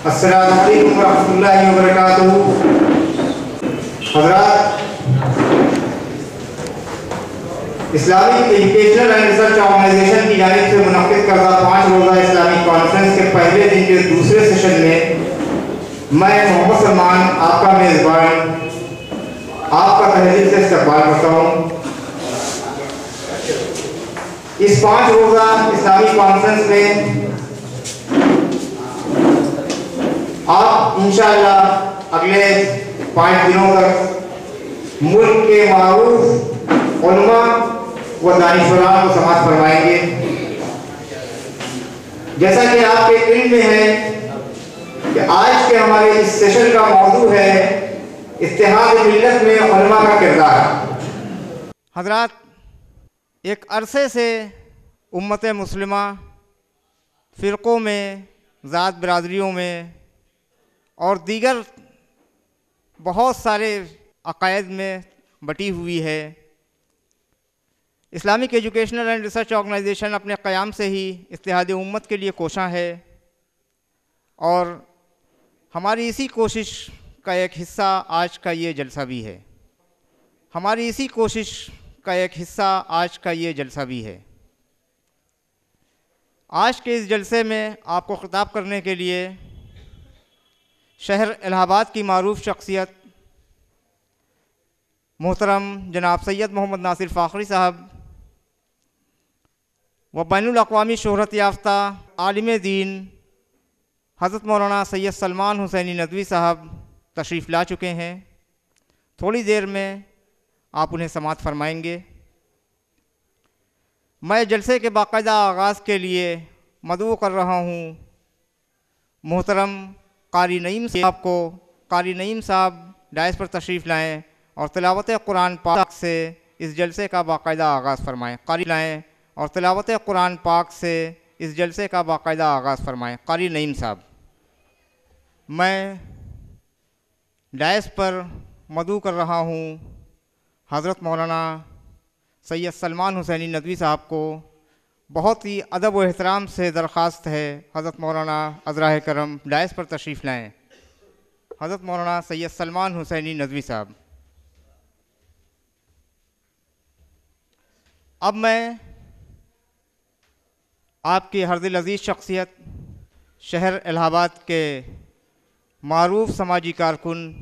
السلام علیکم ورحمۃ اللہ وبرکاتہ۔ حضرات، Islamic educational and research organization کی جانب سے منعقد کردہ 5 روزہ اسلامی کانفرنس کے پہلے دن کے دوسرے سیشن میں میں محمد سلمان، آپ کا میزبان، آپ کا تہہ دل سے استقبال کرتا ہوں۔ اس 5 روزہ اسلامی کانفرنس میں آپ انشاءاللہ اگلے 5 دنوں تک ملک کے معروف علماء و دانشوران کو سماعت فرمائیں گے۔ جیسا کہ آپ کے علم میں ہے کہ آج کے ہمارے اس سیشن کا موضوع ہے اتحاد ملت میں علماء کا کردار۔ حضرات، ایک عرصے سے امت مسلمہ فرقوں میں، ذات برادریوں میں اور دیگر بہت سارے عقائد میں بٹی ہوئی ہے۔ Islamic educational and research organization اپنے قیام سے ہی اتحاد امت کے لیے کوشاں ہے، اور ہماری اسی کوشش کا ایک حصہ آج کا یہ جلسہ بھی ہے۔ ہماری اسی کوشش کا ایک حصہ آج کا یہ جلسہ بھی ہے۔ آج کے اس جلسے میں آپ کو خطاب کرنے کے لیے شہر الہ آباد کی معروف شخصیت محترم جناب سید محمد ناصر فاخری صاحب و بین الاقوامی شہرت یافتہ عالم دین حضرت مولانا سید سلمان حسینی ندوی صاحب تشریف لا چکے ہیں۔ تھوڑی دیر میں آپ انہیں سماعت فرمائیں گے۔ میں جلسے کے باقاعدہ آغاز کے لیے مدعو کر رہا ہوں محترم قاری نعیم صاحب کو۔ قاری نعیم صاحب ڈائس پر تشریف لائیں اور تلاوت قرآن پاک سے اس جلسے کا باقاعدہ آغاز فرمائیں۔ قاری لائیں اور تلاوت قرآن پاک سے اس جلسے کا باقاعدہ آغاز فرمائیں۔ قاری نعیم صاحب، میں ڈائس پر مدعو کر رہا ہوں حضرت مولانا سید سلمان حسینی ندوی صاحب کو۔ بہت ہی ادب و احترام سے درخواست ہے حضرت مولانا عذرائے کرم ڈائس پر تشریف لائیں۔ حضرت مولانا سید سلمان حسینی ندوی صاحب۔ اب میں آپ کی ہر دل عزیز شخصیت، شہر الہ آباد کے معروف سماجی کارکن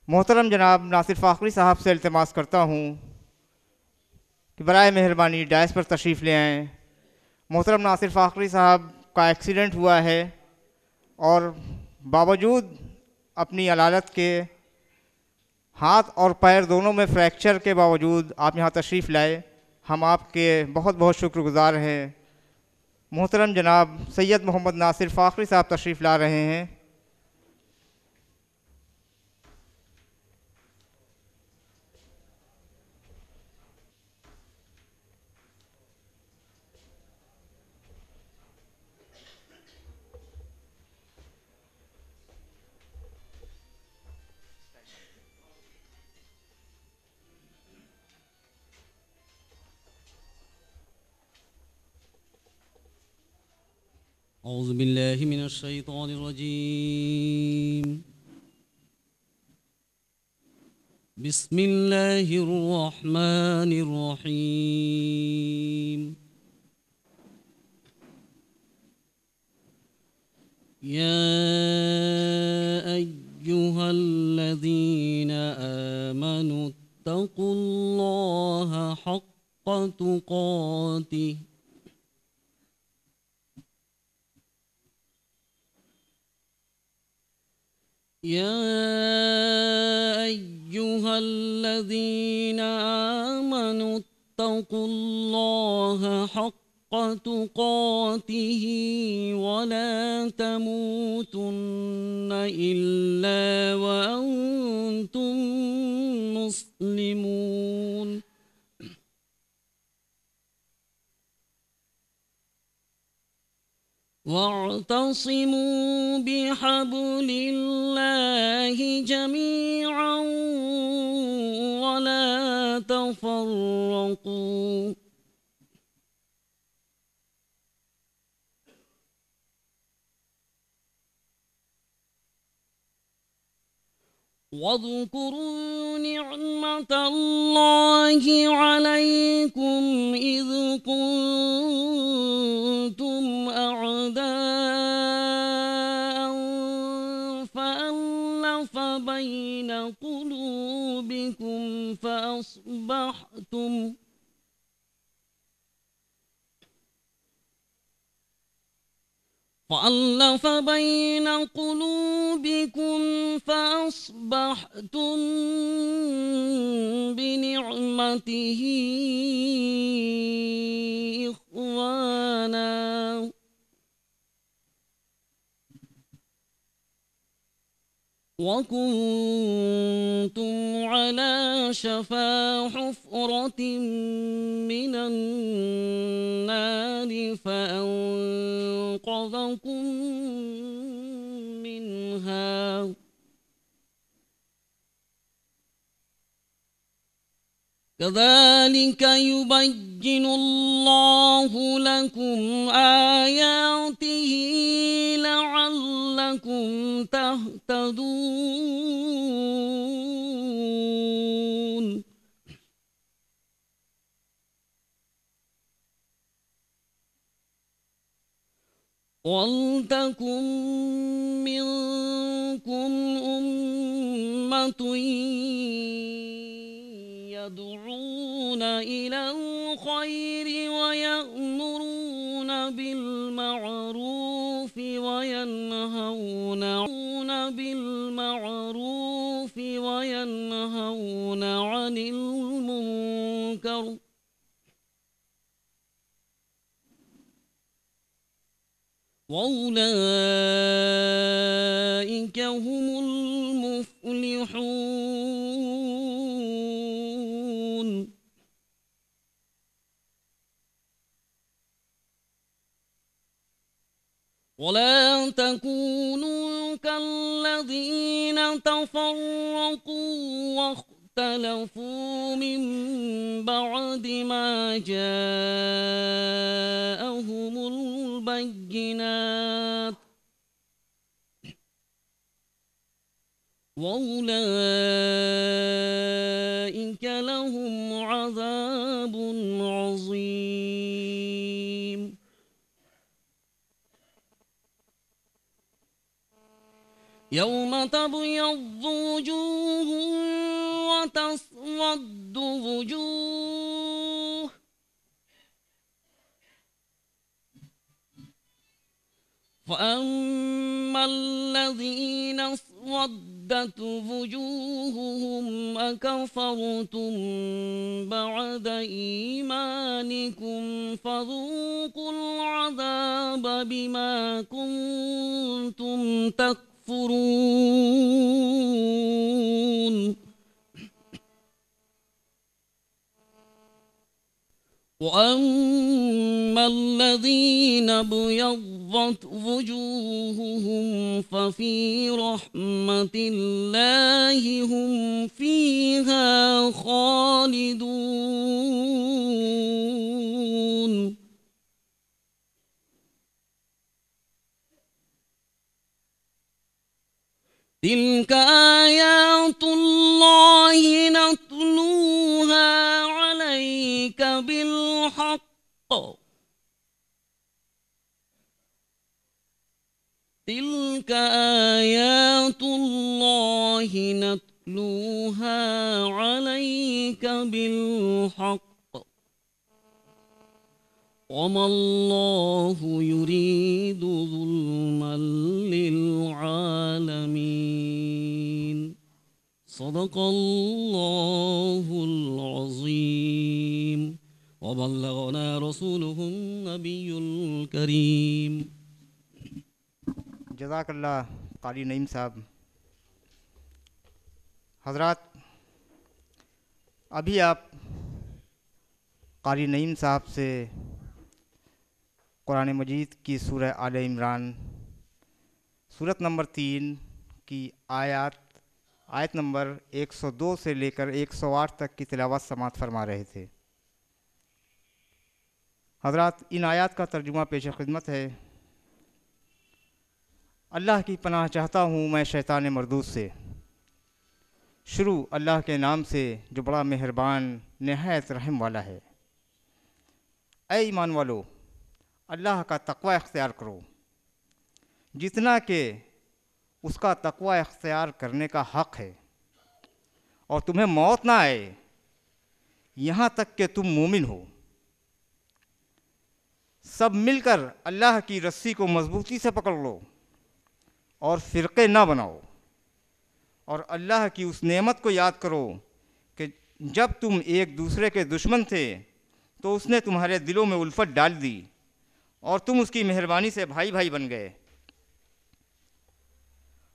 محترم جناب ناصر فاخری صاحب سے التماس کرتا ہوں کہ برائے مہربانی ڈائس پر تشریف لے آئیں۔ محترم ناصر فاخری صاحب کا ایکسیڈنٹ ہوا ہے، اور باوجود اپنی علالت کے ہاتھ اور پیر دونوں میں فریکچر کے باوجود آپ یہاں تشریف لائے۔ ہم آپ کے بہت بہت شکر گزار ہیں۔ محترم جناب سید محمد ناصر فاخری صاحب تشریف لا رہے ہیں۔ اعوذ باللہ من الشیطان الرجیم، بسم اللہ الرحمن الرحیم۔ یا ایہا الذین آمنوا اتقوا اللہ حق تقاتہ يا أيها الذين آمنوا اتقوا الله حق تقاته ولا تموتن إلا وأنتم مسلمون۔ واعتصموا بحبل الله جميعا ولا تفرقوا واذكروا نعمة الله عليكم إذ كنتم أعداء فألف بين قلوبكم فأصبحتم بنعمته إخوانا وكنتم على شفا حفرة من النار فأنقذكم منها كذلك يبين الله لكم آياته لعلكم تهتدون ولتكن منكم أمة يدعون إلى الخير ويأمرون بالمعروف وينهون عن المنكر وأولئك هم المفلحون ولا تكونوا كالذين تفرقوا واختلفوا من بعد ما جاءهم البينات وأولئك لهم عذاب عظيم يوم تبيض وجوه وتسود وجوه فأما الذين اسودت وجوههم أكفرتم بعد إيمانكم فذوقوا العذاب بما كنتم تكفرون وأما الذين ابيضت وجوههم ففي رحمة الله هم فيها خالدون تلك آيات الله نتلوها عليك بالحق تلك آيات الله نتلوها عليك بالحق وما الله يريد ظلما للعالمين صدق الله العظيم وبلغنا رسوله النبي الكريم جزاک اللہ قاری نعیم صاحب. حضرات، ابھی آپ قاری نعیم صاحب سے قرآن مجید کی سورہ آل عمران سورت نمبر 3 کی آیت نمبر 102 سے لے کر 108 تک کی تلاوت سماعت فرما رہے تھے. حضرات، ان آیات کا ترجمہ پیش خدمت ہے. اللہ کی پناہ چاہتا ہوں میں شیطان مردود سے. شروع اللہ کے نام سے جو بڑا مہربان نہایت رحم والا ہے۔ اے ایمان والو، اللہ کا تقوی اختیار کرو جتنا کہ اس کا تقوی اختیار کرنے کا حق ہے، اور تمہیں موت نہ آئے یہاں تک کہ تم مومن ہو۔ سب مل کر اللہ کی رسی کو مضبوطی سے پکڑ لو اور فرقے نہ بناؤ، اور اللہ کی اس نعمت کو یاد کرو کہ جب تم ایک دوسرے کے دشمن تھے تو اس نے تمہارے دلوں میں الفت ڈال دی اور تم اس کی مہربانی سے بھائی بھائی بن گئے،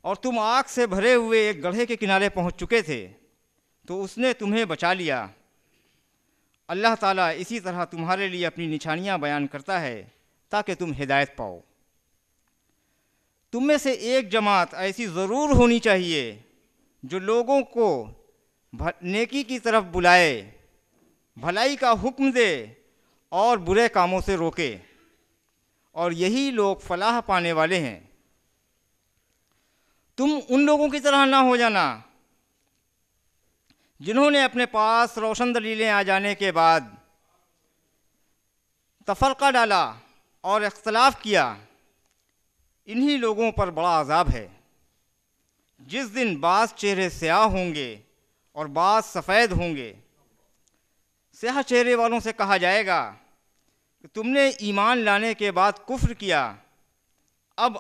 اور تم آگ سے بھرے ہوئے ایک گڑھے کے کنارے پہنچ چکے تھے تو اس نے تمہیں بچا لیا۔ اللہ تعالیٰ اسی طرح تمہارے لیے اپنی نشانیاں بیان کرتا ہے تاکہ تم ہدایت پاؤ۔ تم میں سے ایک جماعت ایسی ضرور ہونی چاہیے جو لوگوں کو نیکی کی طرف بلائے، بھلائی کا حکم دے اور برے کاموں سے روکے، اور یہی لوگ فلاح پانے والے ہیں۔ تم ان لوگوں کی طرح نہ ہو جانا جنہوں نے اپنے پاس روشن دلیلیں آ جانے کے بعد تفرقہ ڈالا اور اختلاف کیا۔ انہی لوگوں پر بڑا عذاب ہے، جس دن بعض چہرے سیاہ ہوں گے اور بعض سفید ہوں گے۔ سیاہ چہرے والوں سے کہا جائے گا کہ تم نے ایمان لانے کے بعد کفر کیا، اب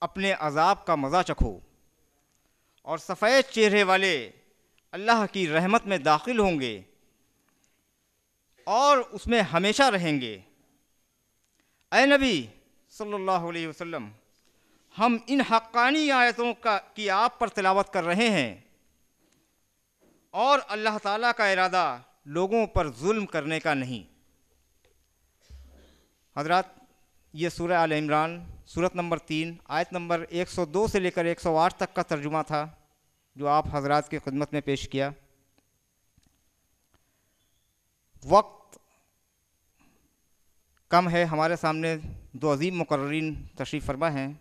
اپنے عذاب کا مزہ چکھو، اور سفید چہرے والے اللہ کی رحمت میں داخل ہوں گے اور اس میں ہمیشہ رہیں گے۔ اے نبی صلی اللہ علیہ وسلم، ہم ان حقانی آیتوں کی آپ پر تلاوت کر رہے ہیں، اور اللہ تعالیٰ کا ارادہ لوگوں پر ظلم کرنے کا نہیں۔ حضرات، یہ سورہ آل عمران سورت نمبر 3 آیت نمبر 102 سے لے کر 108 تک کا ترجمہ تھا جو آپ حضرات کی خدمت میں پیش کیا۔ وقت کم ہے، ہمارے سامنے دو عظیم مقررین تشریف فرما ہیں،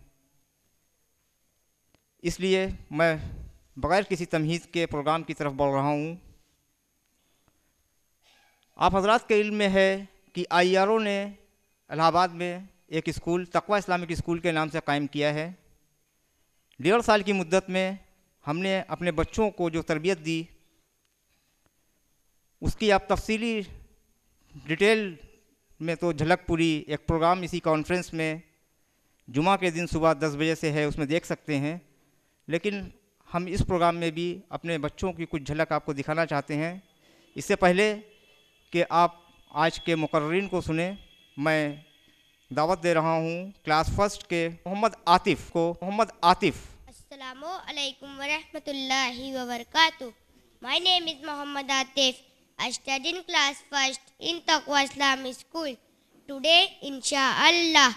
اس لیے میں بغیر کسی تمہید کے پروگرام کی طرف بڑھ رہا ہوں۔ آپ حضرات کے علم میں ہے کہ IRO نے الہ آباد میں ایک اسکول تقوی اسلامک اسکول کے نام سے قائم کیا ہے۔ 1.5 سال کی مدت میں ہم نے اپنے بچوں کو جو تربیت دی اس کی آپ تفصیلی ڈیٹیل میں تو جھلک پوری ایک پروگرام اسی کانفرنس میں جمعہ کے دن صبح 10 بجے سے ہے، اس میں دیکھ سکتے ہیں، لیکن ہم اس پروگرام میں بھی اپنے بچوں کی کچھ جھلک آپ کو دکھانا چاہتے ہیں۔ اس سے پہلے کہ آپ آج کے مقررین کو سنیں، میں دعوت دے رہا ہوں کلاس فرسٹ کے محمد عاطف۔ السلام علیکم ورحمۃ اللہ وبرکاتہ۔ My name is Muhammad Atif. I study in class first in Taqwa Islamic School. Today, inshallah,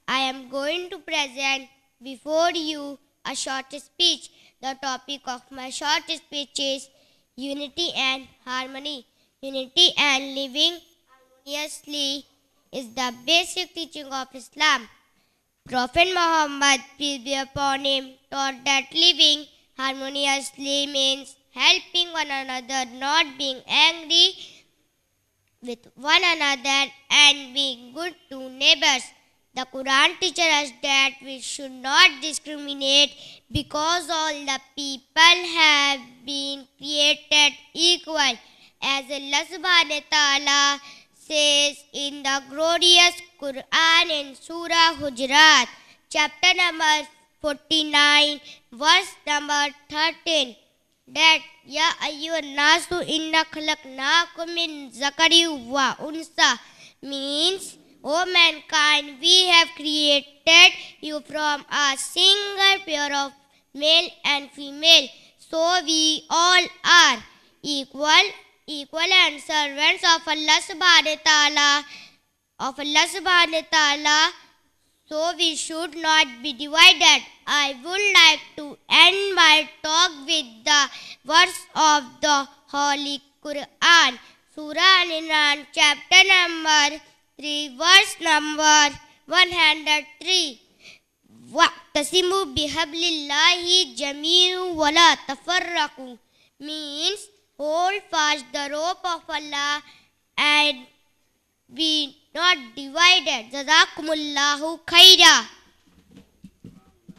I am going to present before you a short speech. The topic of my short speech is unity and harmony. Unity and living harmoniously is the basic teaching of Islam. Prophet Muhammad, peace be upon him, taught that living harmoniously means helping one another, not being angry with one another, and being good to neighbors. The Quran teaches us that we should not discriminate because all the people have been created equal. As Allah subhanahu wa ta'ala says in the glorious Quran in Surah Hujurat, chapter number 49, verse number 13, that Ya ayyuhan nasu inna khalaqnakum min zakari wa unsa means, O mankind, we have created you from a single pair of male and female, so we all are equal and servants of Allah subhanahu wa ta'ala, so we should not be divided. I would like to end my talk with the verse of the Holy Quran, Surah Al-Imran, chapter number 3, verse number 103. وَاعْتَصِمُوا بِحَبْلِ اللَّهِ جَمِيعًا وَلَا تَفَرَّقُوا. means hold fast the rope of Allah and be not divided. Jazakumullahu khaira.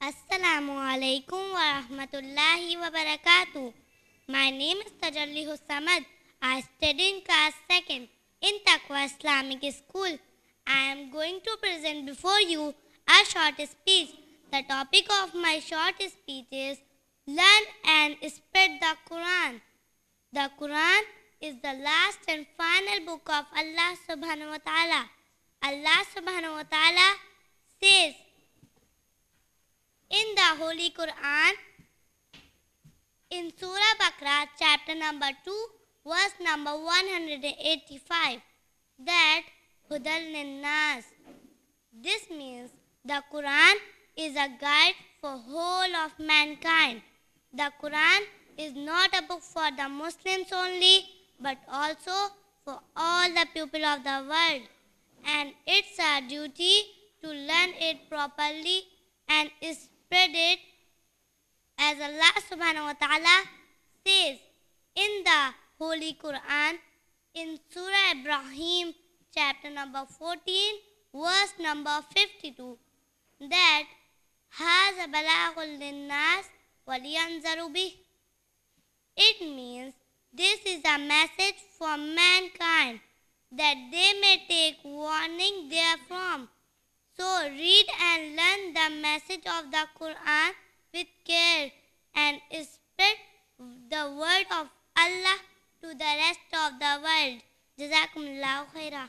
Assalamu alaikum wa rahmatullahi wa barakatuh. My name is Tajallihus Samad. I study in class 2nd in Taqwa Islamic School. I am going to present before you a short speech. The topic of my short speech is Learn and Spread the Quran. The Quran is the last and final book of Allah subhanahu wa ta'ala. Allah subhanahu wa ta'ala says in the Holy Quran, in Surah Baqarah, chapter number 2, verse number 185, that Hudal Linnas. This means the Quran is a guide for whole of mankind. The Quran is not a book for the Muslims only, but also for all the people of the world. And it's our duty to learn it properly and spread it, as Allah subhanahu wa ta'ala says in the Holy Quran, in Surah Ibrahim, chapter number 14, verse number 52, that Haza balagul linnas waliyanzaru bih. It means this is a message for mankind, that they may take warning therefrom. So read and learn the message of the Quran with care and spread the word of Allah to the rest of the world. Jazakumullahu khaira.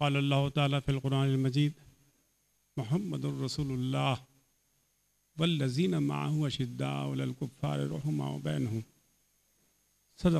قال اللہ تعالیٰ فی القرآن المجید محمد الرسول اللہ والذین معه اشداء علی الکفار رحماء بینہم. صدق